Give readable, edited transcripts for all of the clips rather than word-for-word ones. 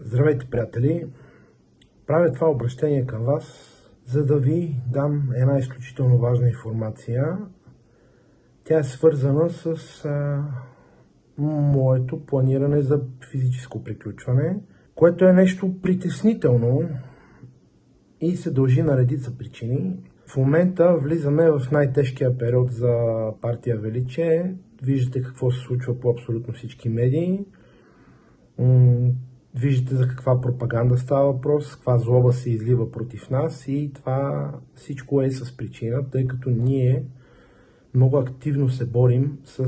Здравейте, приятели! Правя това обращение към вас, за да ви дам една изключително важна информация. Тя е свързана с моето планиране за физическо приключване, което е нещо притеснително и се дължи на редица причини. В момента влизаме в най-тежкия период за партия Величие. Виждате какво се случва по абсолютно всички медии. Виждате за каква пропаганда става въпрос, каква злоба се излива против нас и това всичко е с причина, тъй като ние много активно се борим с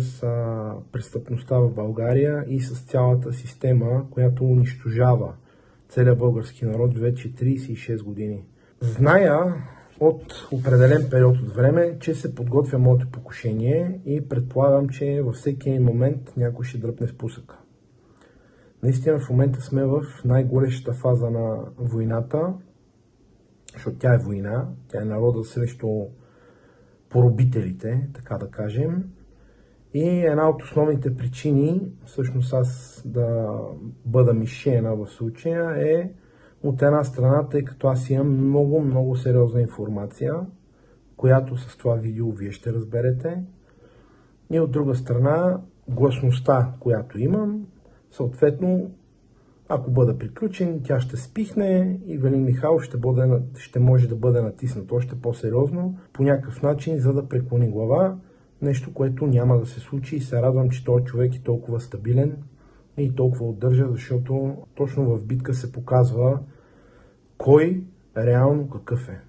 престъпността в България и с цялата система, която унищожава целия български народ вече 36 години. Зная от определен период от време, че се подготвя моето покушение и предполагам, че във всеки един момент някой ще дръпне спусъка. Наистина в момента сме в най-горещата фаза на войната, защото тя е война, тя е народа срещу поробителите, така да кажем. И една от основните причини, всъщност аз да бъда мишена в случая, е от една страна, тъй като аз имам много сериозна информация, която с това видео вие ще разберете. И от друга страна, гласността, която имам, съответно, ако бъда приключен, тя ще спихне и Ивелин Михайлов ще може да бъде натиснат още по-сериозно по някакъв начин, за да преклони глава. Нещо, което няма да се случи и се радвам, че този човек е толкова стабилен и толкова удържа, защото точно в битка се показва кой реално какъв е.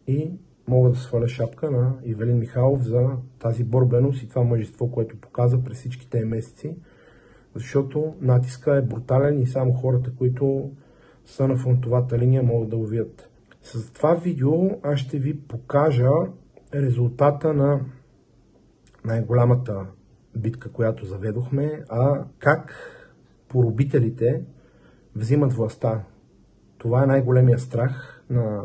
И мога да сваля шапка на Ивелин Михайлов за тази борбеност и това мъжество, което показа през всичките месеци. Защото натиска е брутален и само хората, които са на фронтовата линия, могат да го видят. С това видео аз ще ви покажа резултата на най-голямата битка, която заведохме, а как поробителите взимат властта. Това е най-големия страх на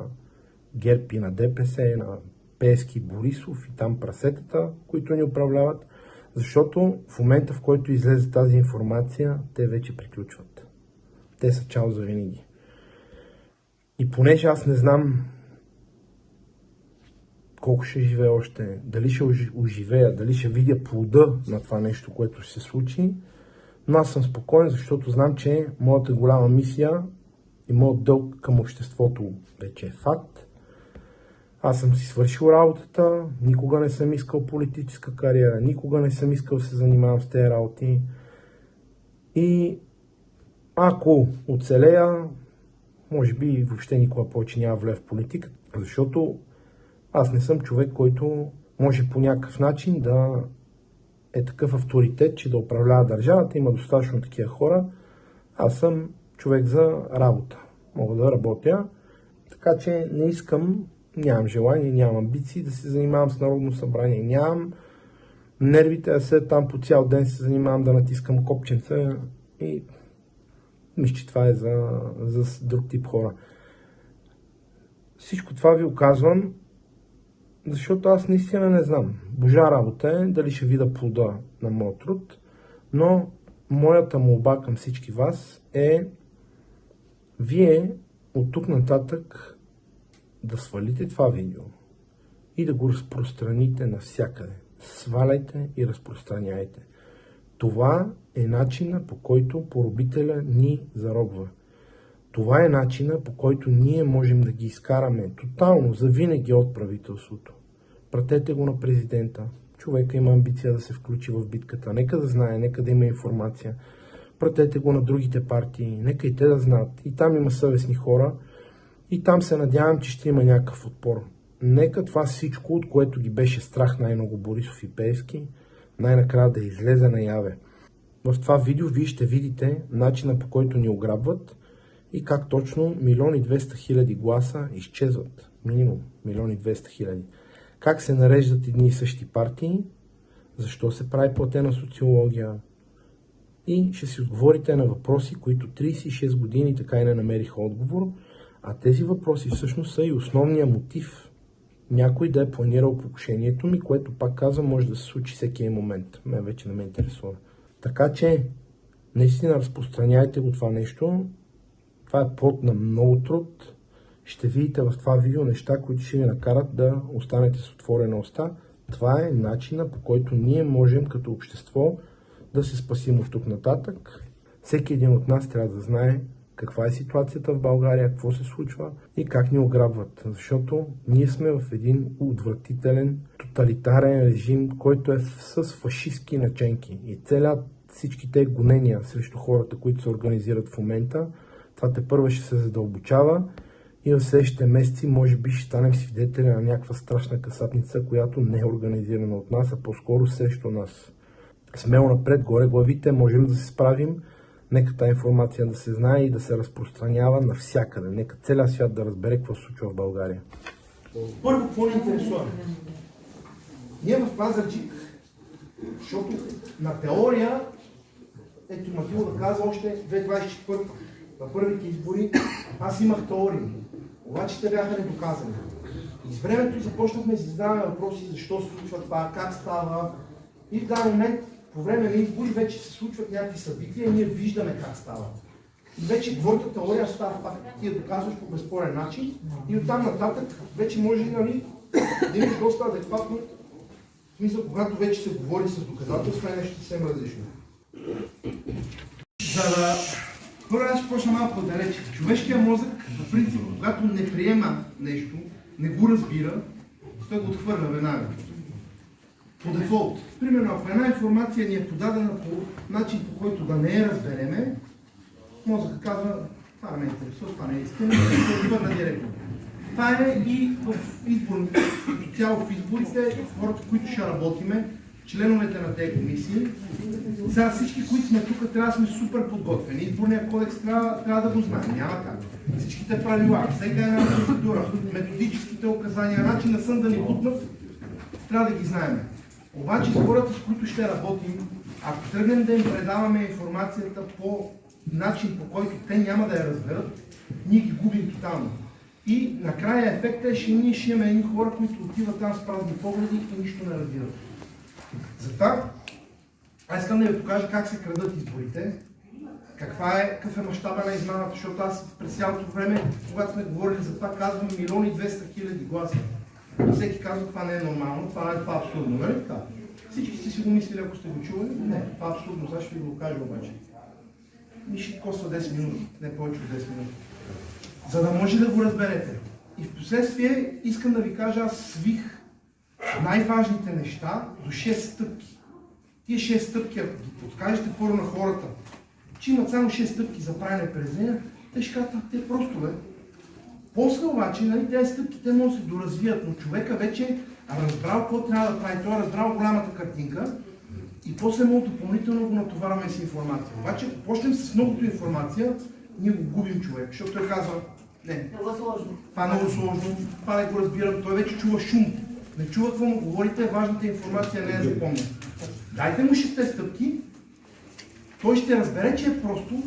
ГЕРБ и на ДПС, на Пеевски, Борисов и там прасетата, които ни управляват. Защото в момента, в който излезе тази информация, те вече приключват. Те са чао за винаги. И понеже аз не знам колко ще живея още, дали ще оживея, дали ще видя плода на това нещо, което ще се случи, но аз съм спокоен, защото знам, че моята голяма мисия и моят дълг към обществото вече е факт. Аз съм си свършил работата, никога не съм искал политическа кариера, никога не съм искал да се занимавам с тези работи. И ако оцелея, може би въобще никога повече няма влея в политика, защото аз не съм човек, който може по някакъв начин да е такъв авторитет, че да управлява държавата. Има достатъчно такива хора. Аз съм човек за работа. Мога да работя, така че не искам. Нямам желание, нямам амбиции да се занимавам с Народно събрание. Нямам нервите, а след там по цял ден се занимавам да натискам копченца и мисля, че това е за друг тип хора. Всичко това ви оказвам, защото аз наистина не знам. Божа работа е дали ще видя плода на моят труд, но моята молба към всички вас е вие от тук нататък да свалите това видео и да го разпространите навсякъде. Сваляйте и разпространяйте. Това е начина, по който поробителя ни заробва. Това е начина, по който ние можем да ги изкараме тотално, завинаги от правителството. Пратете го на президента. Човека има амбиция да се включи в битката. Нека да знае, нека да има информация. Пратете го на другите партии. Нека и те да знаят. И там има съвестни хора. И там се надявам, че ще има някакъв отпор. Нека това всичко, от което ги беше страх най-много Борисов и Пеевски, най-накрая да излезе наяве. В това видео вие ще видите начина, по който ни ограбват и как точно 1 200 000 гласа изчезват. Минимум 1 200 000. Как се нареждат едни и същи партии, защо се прави платена социология. И ще си отговорите на въпроси, които 36 години така и не намериха отговор. А тези въпроси всъщност са и основния мотив някой да е планирал покушението ми, което пак казвам може да се случи всеки един момент. Мен вече не ме интересува. Така че наистина разпространяйте го това нещо Това е плод на много труд. Ще видите в това видео неща, които ще ви накарат да останете с отворена уста. Това е начина, по който ние можем като общество да се спасим от тук нататък. Всеки един от нас трябва да знае каква е ситуацията в България, какво се случва и как ни ограбват. Защото ние сме в един отвратителен, тоталитарен режим, който е с фашистски наченки. И целят всичките гонения срещу хората, които се организират в момента, това тепърва ще се задълбочава и в следващите месеци може би ще станем свидетели на някаква страшна касапница, която не е организирана от нас, а по-скоро срещу нас. Смело напред, горе главите, можем да се справим. Нека тази информация да се знае и да се разпространява навсякъде. Нека целият свят да разбере какво се случва в България. Първо, какво ни интересува? Ние в Пазарджик, защото на теория, ето Матило да казва още 2024 на първите избори, аз имах теории, обаче те бяха недоказани. И с времето започнахме да си задаваме въпроси защо се случва това, как става. И в даден момент, по време на избори, вече се случват някакви събития и ние виждаме как става. И вече твоята теория става факт, ти я доказваш по безспорен начин и оттам нататък вече може нали, да имаш доста адекватно. В смисъл, когато вече се говори с доказателства, е нещо съвсем различно. За да... Първо аз ще почна малко далече. Човешкият мозък, по принцип, когато не приема нещо, не го разбира, той го отхвърля веднага. По дефолт. Примерно, ако една информация ни е подадена по начин, по който да не я разбереме, мозъкът казва, това не ме интересува, това не е истина, и се отвърна директно. Това е и в изборите, цяло в изборите, хората, които ще работиме, членовете на тези комисии. Сега всички, които сме тук, трябва да сме супер подготвени. Изборният кодекс трябва да го знаем, няма как. Всичките правила, всяка една процедура, методическите указания, начин на сън да ни бутнат, трябва да ги знаем. Обаче с хората, с които ще работим, ако тръгнем да им предаваме информацията по начин, по който те няма да я разберат, ние ги губим тотално. И накрая ефектът е, че ние ще имаме едни хора, които отиват там с празни погледи и нищо не разбират. Затова аз искам да ви покажа как се крадат изборите, какъв е мащаба на измамата, защото аз през цялото време, когато сме говорили за това, казвам 1 200 000 гласа. Всеки казва, това не е нормално, това е абсурдно, нали така? Всички сте си го мислили, ако сте го чували? Не, това е абсурдно, сега ще ви го кажа обаче. И ще коства 10 минути, не повече от 10 минути. За да може да го разберете. И в последствие искам да ви кажа, аз свих най-важните неща до 6 стъпки. Тия 6 стъпки, ако ги подкажете първо на хората, че имат само 6 стъпки за правене през деня, те ще кажат, те просто бе. После обаче, нали, тези стъпки те могат да се доразвият, но човека вече разбрал какво трябва да прави, той е разбрал голямата картинка и после му допълнително го натоварваме с информация. Обаче, ако почнем с многото информация, ние го губим човек, защото той казва, не, това е много сложно, това не го разбирам, той вече чува шум, не чува какво му говорите, важната информация не я запомня. Дайте му 6 стъпки, той ще разбере, че е просто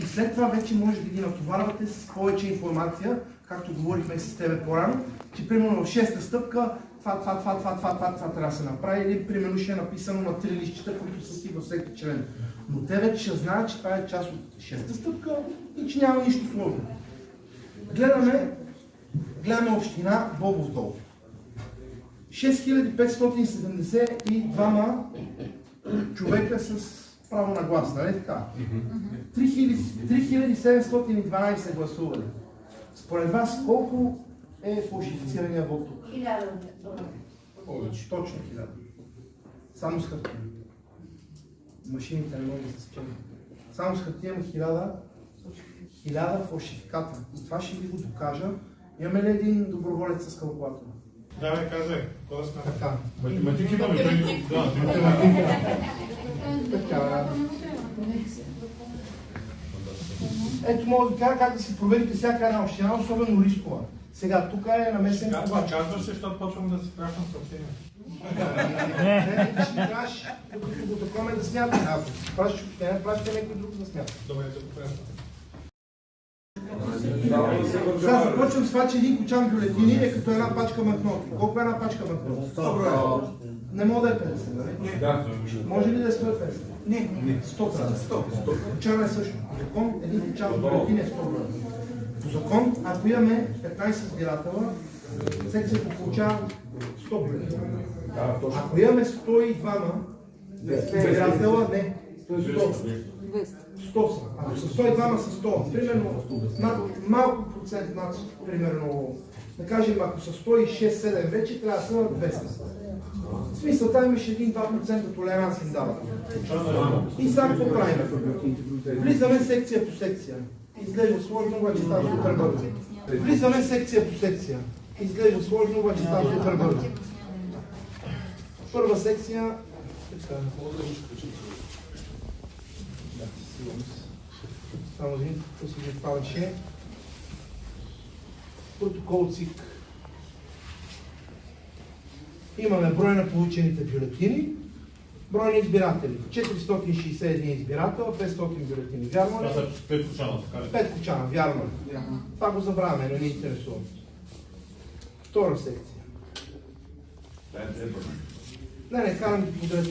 и след това вече може да ги натоварвате с повече информация, както говорихме с тебе по-рано, че примерно в 6-та стъпка това трябва да се направи или примерно ще е написано на 3 листчета, които са си във всеки член. Но те вече ще знаят, че това е част от 6-та стъпка и че няма нищо сложно. Гледаме община Бобов дол. 6572 човека с право на глас, нали така? 3712 гласували. Според вас колко е фалшифицирания вот тук? 1000. Точно 1000. Само с хартия. Машините не могат да се сечем. Само с хартия има 1000 фалшификата. И това ще ви го докажа. Имаме ли един доброволец с калкулатора? Да, ме казвай, какво да сме Така. математик имаме. Да, Така. Ето мога да кажа как да си проверите всяка една община, особено рискова. Сега, тук е намесен кубач. казваш се, защото почвам да се пращам съобщения. Не, ти ще трябваш, докато го такова да смятаме. Ако си пращаш община, пращате някой друг да смята. Добре, да го пращам. Сега започвам с това, че един кочан бюлетини е като една пачка банкноти. Колко е една пачка банкноти? 100 броя. Не мога да е 50, нали? Да. Може ли да е 150? Не, 100. Получава е също. По закон, един печал от бюлетин е 100 броя. По закон, ако имаме 15 избиратела, секцията получава 100 бюлетина. Ако имаме 102 избиратела, не, 100. 100 са. Ако са 102 са 100. Примерно, малко процент над, примерно, да кажем, ако са 106-7 вече, трябва да са 200. В смисъл, там имаш 1-2% толеранс им дава. И сега какво правим? Влизаме секция по секция. Изглежда сложно, обаче става супер бързо. Влизаме секция по секция. Изглежда сложно, обаче става супер бързо. Първа секция. Само един, какво си ми падаше. Протокол ЦИК. Имаме брой на получените бюлетини, брой на избиратели. 461 избирател, 500 бюлетини. Вярно ли? Това са 5 кочана, така ли? 5 кочана, вярно. Това го забравяме, не ни интересува. Втора секция. Не, карам ги подред.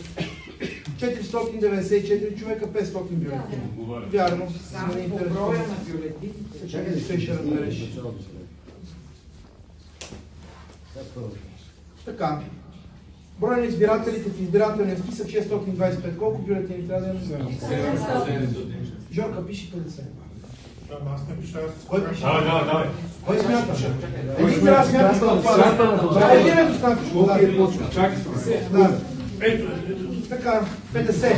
494 човека, 500 бюлетини. Вярно. само по броя на бюлетините. Чакай, ще разбереш. Така. Брой на избирателите в избирателния списък 625. Колко бюлетини трябва да имаме? 700. Жорка, пиши 50. Аз не пиша. Кой пише? Давай. Кой смята? Един трябва да смяташ на това. Един е достатъчно. Чакай. Да. Ето. Така, 50.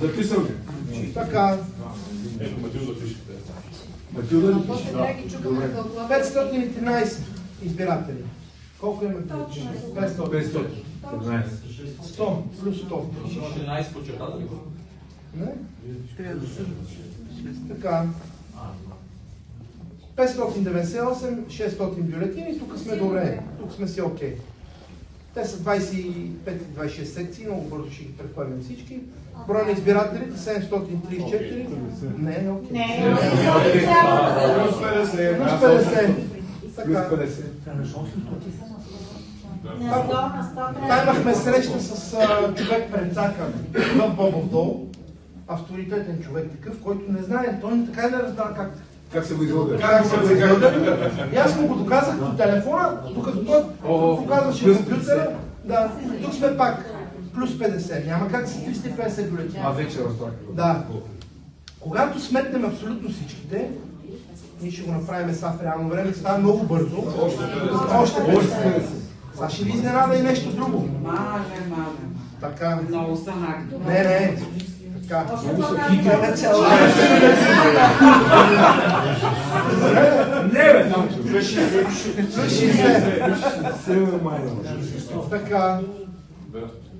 Записам ги. Така, Ето, Матилда пише. Матилда ли пише? После трябва ги чукаме на калкулатора. 513 избиратели. Колко имате? 500. 15. 100 плюс 100. 13 почерта ли? Не? Така. 598, 600 бюлетини, тук сме добре, тук сме си окей. Те са 25-26 секции, много бързо ще ги прехвърлим всички. Брой на избирателите 734. Не, е окей. Не, Плюс 50. Плюс 50. Плюс Така. 50. Та имахме среща с човек предсакан в Бобов дол, авторитетен човек такъв, който не знае, той така не разбра Как се го излага? как се изглежда. И аз му го доказах по телефона, докато той показваше компютъра. Да, тук сме пак плюс 50, няма как са 350 бюлетини. Вече разбрах. Да. Когато сметнем абсолютно всичките, ние ще го направим сега в реално време, става много бързо. Още 50. Сега ще ви изненада и нещо друго. Маже. Така. Много са наги. Не. Така. Не, бе, там Плюс 60. Така.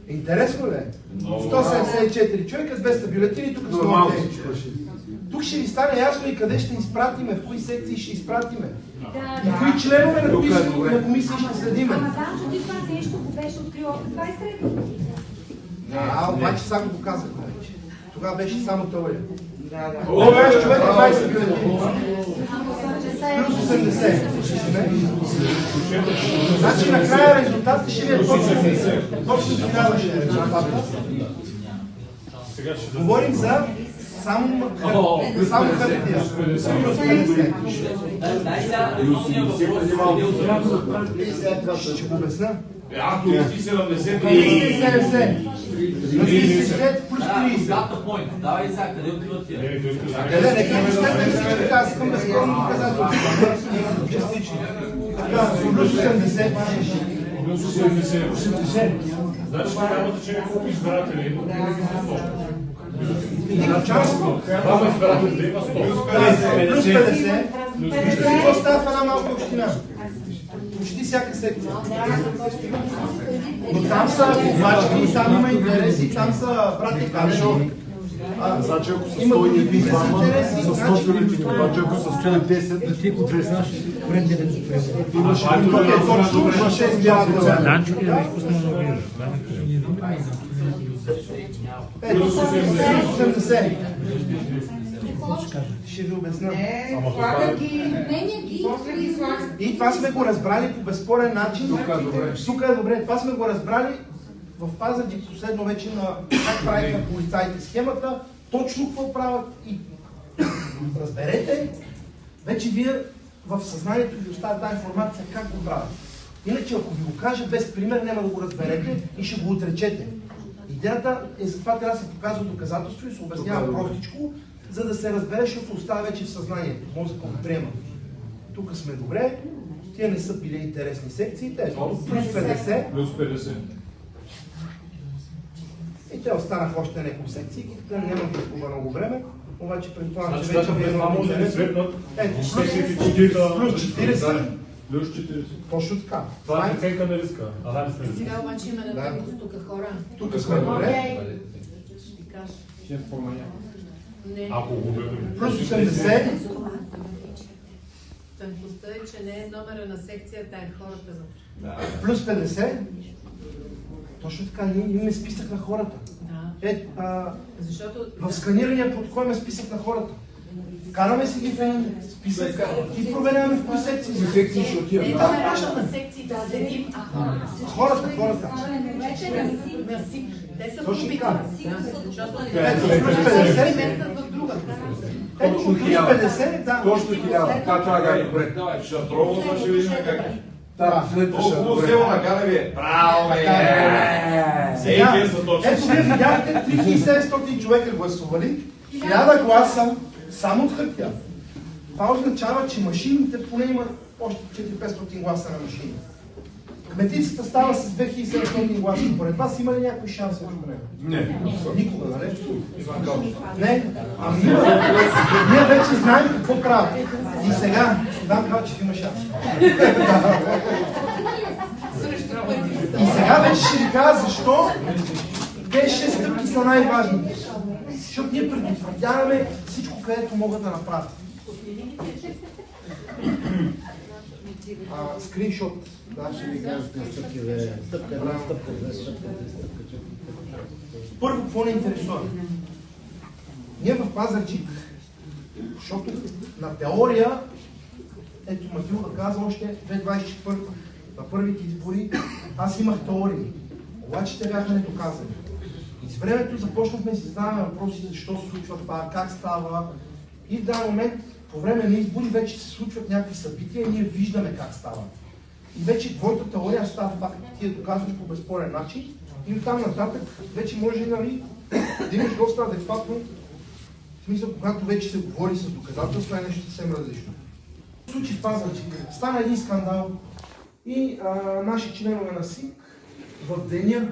Интересно ли е? 174 човека, 200 бюлетини, тук сме окей. Тук ще ви стане ясно и къде ще изпратиме, в кои секции ще изпратиме. И кои членове на комисии ще следиме. Ама знам, че ти това нещо го беше открил още 23 години. Обаче сега го доказахме вече. Тогава беше само теория. Да. Обаче човек 20 бюлетини. Плюс 80. 80. Значи накрая резултатът ще ви е точно. Точно тогава ще е резултатът. Сега ще Говорим за само хартия. Плюс 50. Дай сега основния въпрос. Ще го обясня. Аз 370. На 30 плюс 30. Дата point. Давай сега, къде отиват тия? Нека не сметнем всички, аз искам безспорни доказателства. Частично. Така, плюс 80. Плюс 80. Значи трябва да чека колко избиратели има. Един участник. Двама избиратели да има 100. Плюс 50. Вижте какво става в една малка община. Почти всяка секция. Но там са обачки, там има интереси, там са брати Камешов. Значи ако са Има 100 бизнес интереси, за 100 бюлетини, обаче ако са 110, Да ти го признаш, имаш имаше избирател. Данчо ли да изпусна много близо? Плюс 80. Ще ви обясня. Слага ги. После ги слагат. И това сме го разбрали по безспорен начин. Тук е добре. Това сме го разбрали в Пазарджик последно вече на как правиха полицаите схемата, точно какво правят и разберете, вече вие в съзнанието ви оставя тази информация как го правят. Иначе ако ви го кажа без пример, няма да го разберете и ще го отречете. Идеята е за това трябва да се показва доказателство и се обяснява простичко, за да се разбере, защото остава вече в съзнанието. Мозъка го приема. Тук сме добре, тия не са били интересни секциите, плюс 50. Плюс 50. И те останаха още няколко секции, които няма да изгубя много време, обаче предполагам, че Значи, вече ви е това много може да ни светнат. Ето, плюс 40. Плюс 40. Точно така. Това е оценка на риска. Анализ на риска. Сега обаче има надъвност тук хора. Тук сме добре. Ще ти кажа. Ще спомня. Не. Ако го гледаме. Плюс 80. Тънкостта е, че не е номера на секцията, е хората за. Плюс 50. Точно така, ние имаме списък на хората. Да. Защото В сканирания протокол има списък на хората. Караме си ги в един списък и проверяваме в кои секции. За секции ще отиват. не номерата на секциите следим, а хората. Хората. Мерси. Те са Точно групите. така. Защото Ето, не плюс се 50. местят в другата. Ето, плюс 50, да. Точно 1000. Как това е добре? Давай, ще тролва, ще видим как е. Да, следваща ще Хубаво добре. село на Галевие. Браво, бе! Сега, Ей, за точно. ето вие видяхте 3700 човека гласували, 1000 гласа само от хартия. Това означава, че машините поне имат още 400-500 гласа на машини. Кметицата става с 2700 гласа. Поред вас има ли някой шанс срещу него? Не. Никога, нали? Не? Ами има. Ние вече знаем какво правят. И сега ще дам кажа, че има шанс. И сега вече ще ви кажа защо тези 6 стъпки са най-важните. Защото ние предотвратяваме всичко, където могат да направят. Скриншот. Да, ще ви кажа на стъпки, стъпка една, стъпка две, стъпка три, стъпка четири. Първо, какво ни интересува? Ние в Пазарджик, защото на теория, ето Матилда каза още 2024 на първите избори, аз имах теории, обаче те бяха недоказани. И с времето започнахме да си задаваме въпроси защо се случва това, как става. И в даден момент, по време на избори, вече се случват някакви събития и ние виждаме как става. И вече твоята теория става факт, ти я доказваш по безспорен начин и оттам нататък вече може, нали, да имаш доста адекватно, в смисъл, когато вече се говори с доказателства, е нещо съвсем различно. В случай в Пазарджик стана един скандал и наши членове на СИК в деня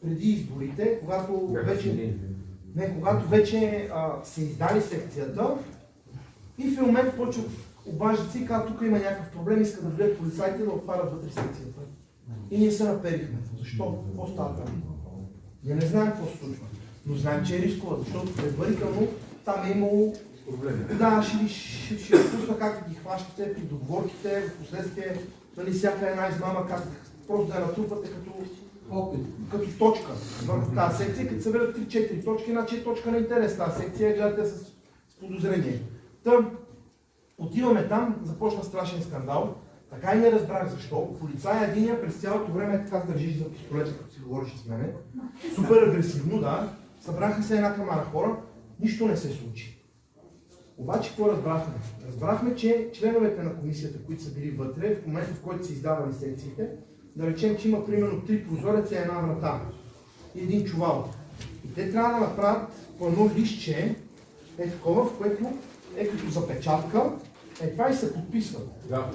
преди изборите, когато вече се издали секцията и в един момент почват обаждат си и казват, тук има някакъв проблем, искат да влизат полицайите да отварят вътре секцията. И ние се наперихме. Защо? Какво става там? Ние не знаем какво се случва, но знаем, че е рискова, защото предварително там е имало проблеми. Да, ще пусна как ги хващате при договорките, в последствие, нали, всяка една измама, как просто да я натрупате като точка върху тази секция, като съберат 3-4 точки, иначе е точка на интерес. Тази секция гледате с подозрение. Отиваме там, започна страшен скандал. Така и не разбрах защо. Полицая единия през цялото време е така държи за пистолета, като си говореше с мене. Супер агресивно, да. Събраха се една камара хора, нищо не се случи. Обаче какво разбрахме? Разбрахме, че членовете на комисията, които са били вътре, в момента в който са издавали секциите, да речем, че има примерно 3 прозореца и една врата. И един чувал. И те трябва да направят по едно листче, е такова, в което е като запечатка, това и се подписват. Да.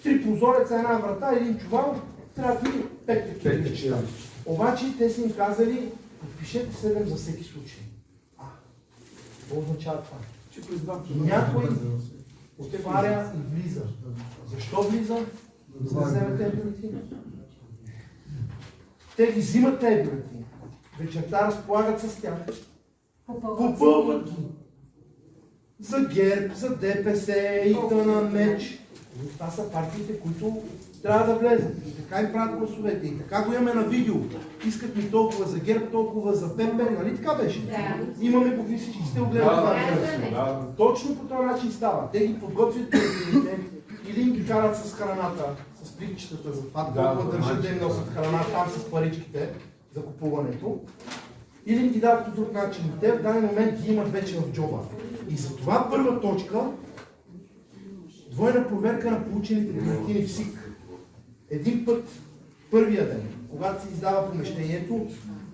3 прозореца, една врата, един чувал, трябва да ви 5 такива неща. Обаче те са им казали, подпишете 7 за всеки случай. Какво означава това? Че някой отваря и влиза. Защо влиза? За да вземе тези бюлетини. Те ги взимат тези бюлетини. Вечерта разполагат с тях. Попълват ги. За ГЕРБ, за ДПС и т.н. меч. Това са партиите, които трябва да влезат. И така им правят гласовете. И така го имаме на видео. Искат ми толкова за ГЕРБ, толкова за ПП. Нали така беше? Да. Имаме по всички, сте го гледали това. Да. Точно по този начин става. Те ги подготвят бюлетините или им ги карат с храната, с пликчетата за това, толкова държат да им носят храна там с паричките. за купуването, или им ги дават по друг начин. Те в даден момент ги имат вече в джоба. И затова първа точка, двойна проверка на получените бюлетини в СИК. Един път, първия ден, когато се издава помещението,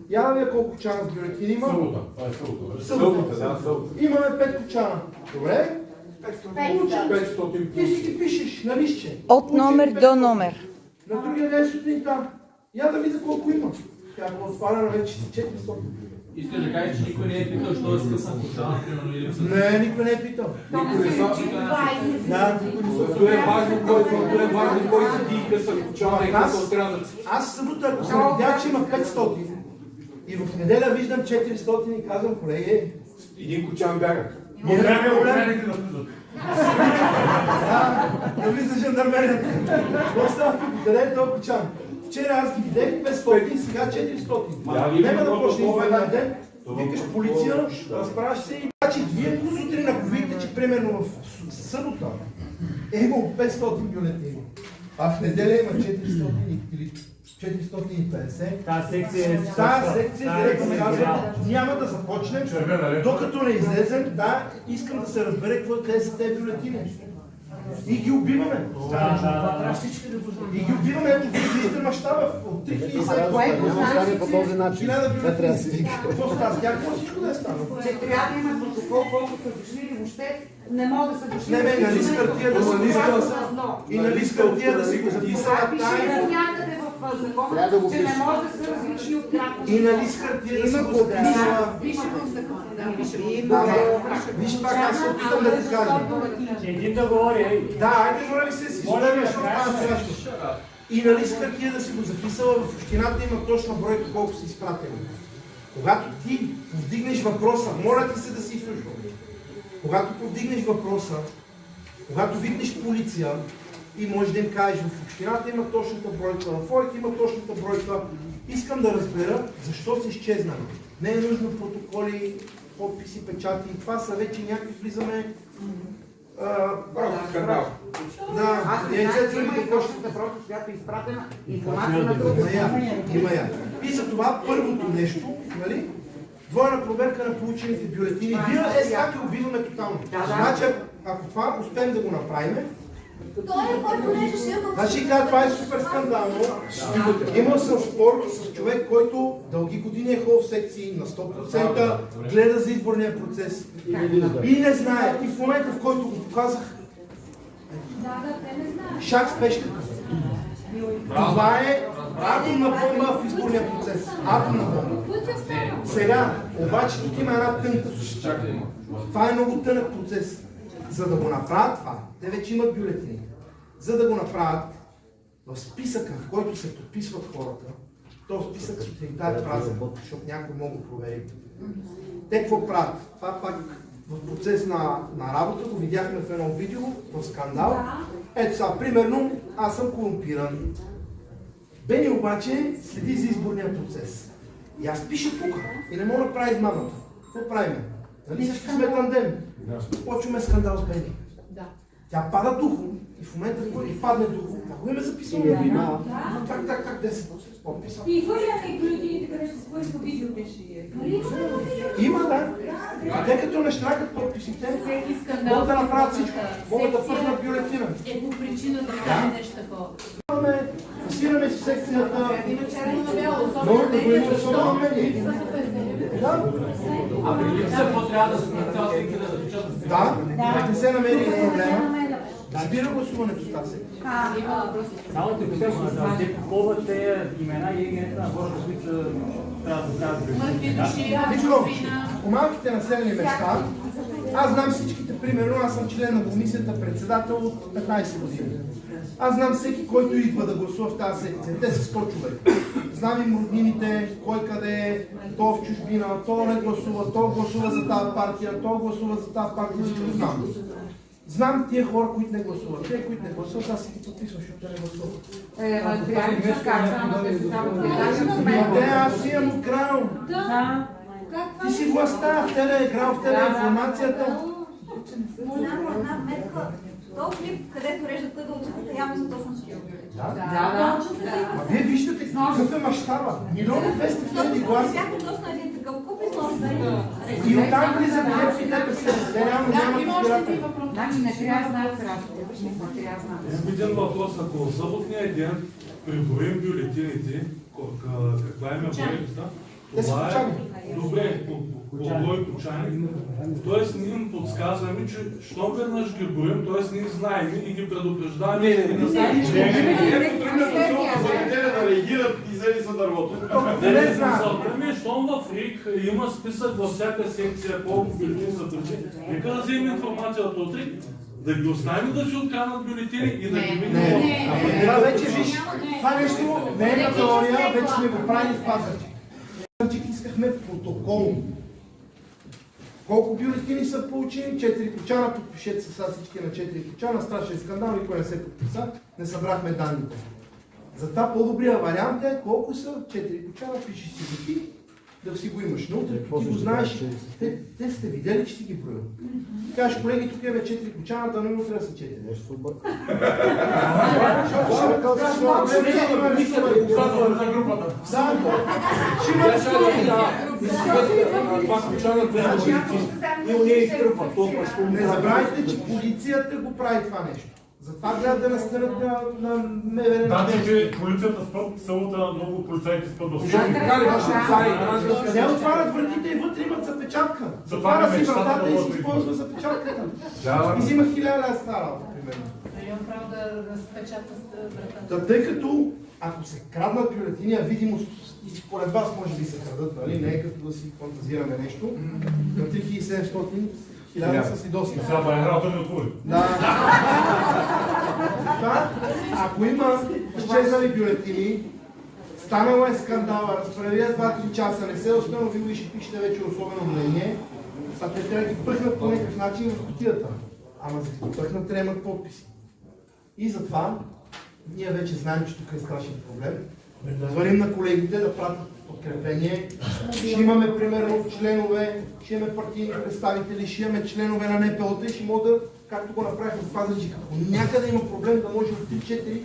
я да колко кочана с бюлетини има? Събота. Това е събота. Събота. Имаме 5 кочана. Добре? 500 Ти си ги пишеш на листче. От номер до номер. На другия ден сутринта. Я да видя колко има. Тя е отваряна вече си 400. Искаш да кажеш, че никой не е питал, що е скъсан кочана, примерно, или са... Не, никой не е питал. Никой не са. Да, То е важно кой седи и къса кочана и къса отрязъци. аз събота, ако съм видял, че има 500 и в неделя виждам 400 и казвам, колеги, Един кочан бяга. ние не е проблем. да влизат. Да влиза жандармерията. Какво става тук? Къде е този кочан? Вчера аз ги видях 500, сега 400. Нема да почне изведнъж ден, викаш полиция, разправяш се и... Значи вие сутрин, ако видите, че примерно в събота е имало 500 бюлетини, а в неделя има 400 или 450. Тази секция е... Тази секция директно казва, няма да започнем, докато не излезем, да, искам да се разбере какво те са тези бюлетини. И ги убиваме. И ги убиваме, ето виждате мащаба от 3000. По този начин. Това трябва да се вика. Какво става? С тях всичко да е станало. Че трябва да има протокол, колко са дошли или въобще не могат да са дошли. Не, на лист хартия да си го и на лист хартия да си го записала Пише някъде в закона, че не може да са различни от графа. и на лист хартия да си го записала. Пише в закона, да, пише в Виж пак, аз се опитам да ти кажа. Един да говори. Да, айде, моля ви се, си слушаме, защото това е страшно. И на лист хартия да си го записала, в общината има точна бройка колко са изпратени. Когато ти повдигнеш въпроса, моля ти се да си изслушвам. Когато повдигнеш въпроса, когато викнеш полиция и можеш да им кажеш, в общината има точната бройка, в ОИК има точната бройка, искам да разбера защо са изчезнали. Не е нужно протоколи, подписи, печати, това са вече някакви влизаме. Скандал. Да, Аз не знам, че има и точната бройка, която е изпратена информация на друга. Има я. И за това първото нещо, нали? Двойна проверка на получените бюлетини. Вие как ги убиваме тотално. Значи, ако това успеем да го направим, Той е който не решил да значи това е супер скандално. Имал съм спор с човек, който дълги години е ходил в секции на 100%, гледа за изборния процес. И не знае. И в момента, в който го показах, те не знаят. шах с пешката. Това е атомна бомба в изборния процес. Атомна бомба. Сега, обаче тук има една тънкост. Това е много тънък процес. За да го направят това, те вече имат бюлетини. За да го направят в списъка, в който се подписват хората, този списък сутринта е празен, защото някой мога да провери. Те какво правят? Това пак в процес на работа го видяхме в едно видео, в скандал. Ето сега, примерно, аз съм корумпиран. Бени обаче следи за изборния процес. И аз пиша тук и не мога да правя измамата. Какво правим? Нали всички сме тандем? Почваме скандал с Бени. Тя пада духом и в момента, в който падне духом, ако има записано вина, так, 10 подписа. И хвърляме и бюлетините, къде ще се хвърли по видео. Има, да. Те като не щракат подписите, могат да направят всичко. Могат да фърнат бюлетина. Е по причина да стане нещо такова. Фасираме си секцията. Има черно на бяло, Може да го има особено особено мнение. Да. А при липса, какво трябва да се цяла секция да запечатат? Да, не се намери проблема. Спира гласуването с тази секция. Само те питам, те попълват тези имена и имена на хората, които трябва да казват. мъртви души, Виждам, по малките населени места, аз знам всичките, примерно, аз съм член на комисията, председател от 15 години. Аз знам всеки, който идва да гласува в тази секция. Те са 100 човека. Знам им роднините, кой къде е, то в чужбина, то не гласува, то гласува за тази партия, то гласува за тази партия, всичко знам. Знам тия хора, които не гласуват. Те, които не гласуват, аз си ги подписвам, защото те не гласуват. Аз си имам крал. Ти си властта, в тебе е крал, в тебе е информацията. Само една метка. Този клип, където режат къде учителите, явно са точно такива. А вие виждате Какъв е мащаба? 1,200,000 гласа. Всяко точно един такъв куп и точно. И оттам влиза билет и ДПС. Те нямат избиратели. Значи не трябва да знаят разходите. Не трябва да знаят. Един въпрос, ако съботния ден преброим бюлетините, каква им е бройката? Това е добре, по брой кочани. Тоест ние им подсказваме, че щом веднъж ги броим, т.е. ние знаем и ги предупреждаваме, че не знаем. Ето тръгнат от за неделя да реагират и взели за дървото. Не знам. Щом в РИК има списък във всяка секция, колко бюлетини са държи, нека да вземем информацията от РИК, да ги оставим да си откранат бюлетини и да ги минем. Това вече виж, това нещо не е на теория, вече сме го правили в Пазарджик. В Пазарджик искахме протокол. Колко бюлетини са получени? 4 кочана, подпишете се сега всички на 4 кочана, страшен скандал, никой не се подписа, не събрахме данните. Затова по-добрия вариант е колко са 4 кочана, пиши си го ти, да си го имаш. Но утре ти го знаеш, те сте видели, че си ги броил. Кажеш, колеги, тук имаме 4 кочаната, но утре са 4. Нещо се обърка. Не забравяйте, че полицията го прави това нещо. Затова гледат да настанат на МВР. Да, че полицията спът, селата много полицайите спът до всички. Не отварят вратите и вътре имат запечатка. Затваря си вратата и си използва запечатката. И взима 1000 лева стара, примерно. Имам право да разпечатам вратата. Тъй като ако се краднат бюлетини, а видимо и според вас може би се крадат, нали? Не е като да си фантазираме нещо. На 3700, 1000 са си доста. Сега Байрата ми отвори. Да. Затова, ако има изчезнали бюлетини, станало е скандала, разправят 2-3 часа, не се е установило и ще пишете вече особено мнение, са те трябва да ги пъхнат по някакъв начин в кутията. Ама за да ги пъхнат трябва да имат подписи. И затова ние вече знаем, че тук е страшен проблем. Да звъним на колегите да пратят подкрепение. Ще имаме примерно членове, ще имаме партийни представители, ще имаме членове на НПО-та и ще могат да, както го направиха в Пазарджик, ако някъде има проблем да може от 3-4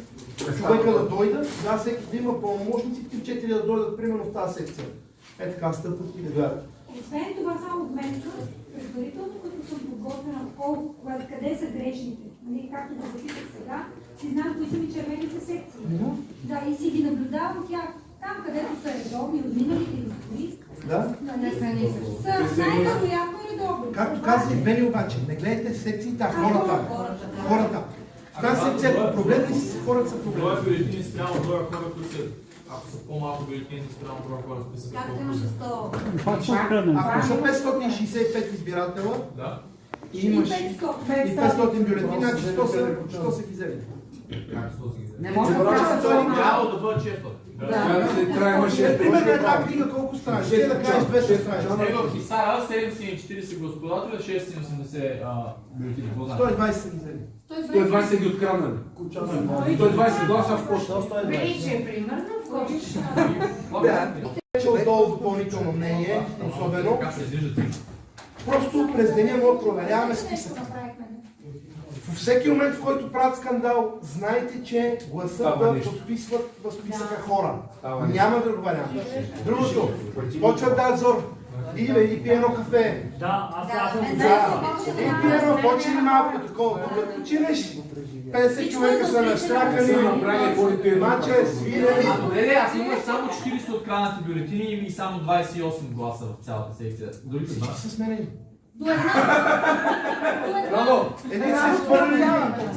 човека да дойдат, да всеки да има пълномощници, 3-4 да дойдат примерно в тази секция. Е така стъпват и да гледат. Освен това, само вместо, предварително, като съм подготвена къде са грешните, нали, както го записах сега, си знам кои са ми червените секции. Да, и си ги наблюдавам от тях. Там, където са редовни, от миналите избори, са най-вероятно редовни. Както каза и Бени обаче, не гледайте секциите, а хората. Хората. В тази секция, ако проблемни си хората са проблемни. Това е бюлетини спрямо броя хора, които са... Ако са по-малко бюлетини спрямо броя хора, които са... Както имаше 100. Ако са 565 избиратела, и имаш и 500. 500 бюлетини, значи 100 са ги взели. Не може да кажа Трябва да бъдат 600. Примерно една книга колко страни? Ще да кажеш 200 страни. Е, в Хисара 740 гласоподавателя, 680 бюлетини. 120 са ги взели. 120 ги откраднали. 120 гласа в почта. Приличие, примерно, в Да, отдолу допълнително мнение, особено. Просто през деня му проверяваме списък. Във всеки момент, в който правят скандал, знайте, че гласът да подписват в списъка хора. Няма друг вариант. Другото, почват надзор. Иди пие едно кафе. Аз съм И пие едно, почини малко такова. Докато починеш, 50 човека са настракани, мача е свирен. Добре, аз имах само 40 откраднати бюлетини и само 28 гласа в цялата секция. Дори Всички са сменени. Браво! Един са изхвърлени.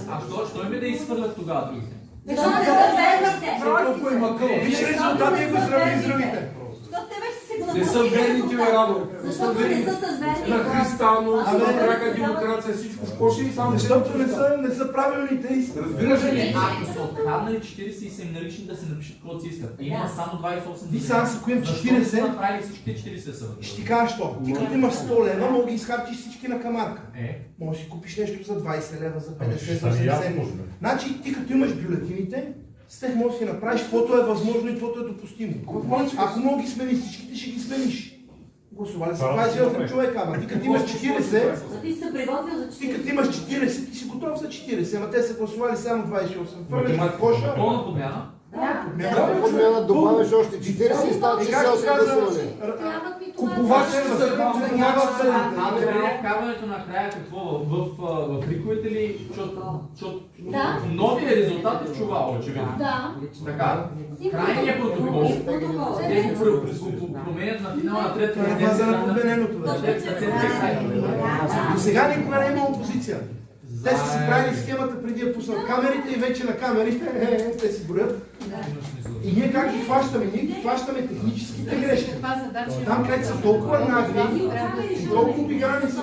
А що им да изхвърлят тогава другите? Защо не са верните? Толкова има къл. Виж резултати и го сравни с другите. Защото те вече си го Не са верните, бе, Радо. Защото не са с верни. На Христанов, на Драга демокрация, всичко в коша и само... Защото не са правилните истини. Разбираш ли? Ако са откраднали 40 и са им наричани да се напишат каквото си искат. Има само 28 Ви сега си коим 40. Защо са направили всичките 40 са? Ще ти кажа що. Ти като имаш 100 лева, мога да ги изхарчиш всички на камарка. Е. Може да си купиш нещо за 20 лева, за 50, за 80. Значи ти като имаш бюлетините, с тях можеш да си направиш каквото е възможно и каквото е допустимо. Ако мога ги смениш всичките, ще ги смениш. Гласували са 28 човека, ама ти като имаш 40, Ти се приготвил за 40. ти като имаш 40, ти си готов за 40, ама те са гласували само 28. Фърляш в коша. Пълна подмяна. Трябва подмяна да добавиш още 40 и стават 68 гласували. Купувачите са в вкарването на края какво? В триковете ли? Защото новия резултат е в чувал, очевидно. Да. Така. Крайният протокол. Те променят на финала на трета Това е за наподмененото. До сега никога не е имало опозиция. Те са си правили схемата преди да пуснат камерите и вече на камерите те си броят. И ние как ги хващаме? Ние ги хващаме техническите грешки. Там, където са толкова нагли и толкова обиграни са,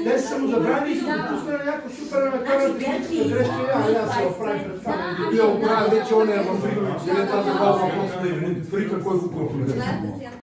те са му забрали и са допуснали на някаква супер накарана техническа грешка и аз се оправим пред камерите. И я оправя вече оня във Фрика. Или тази въпрос да е Фрика, кой го контролира.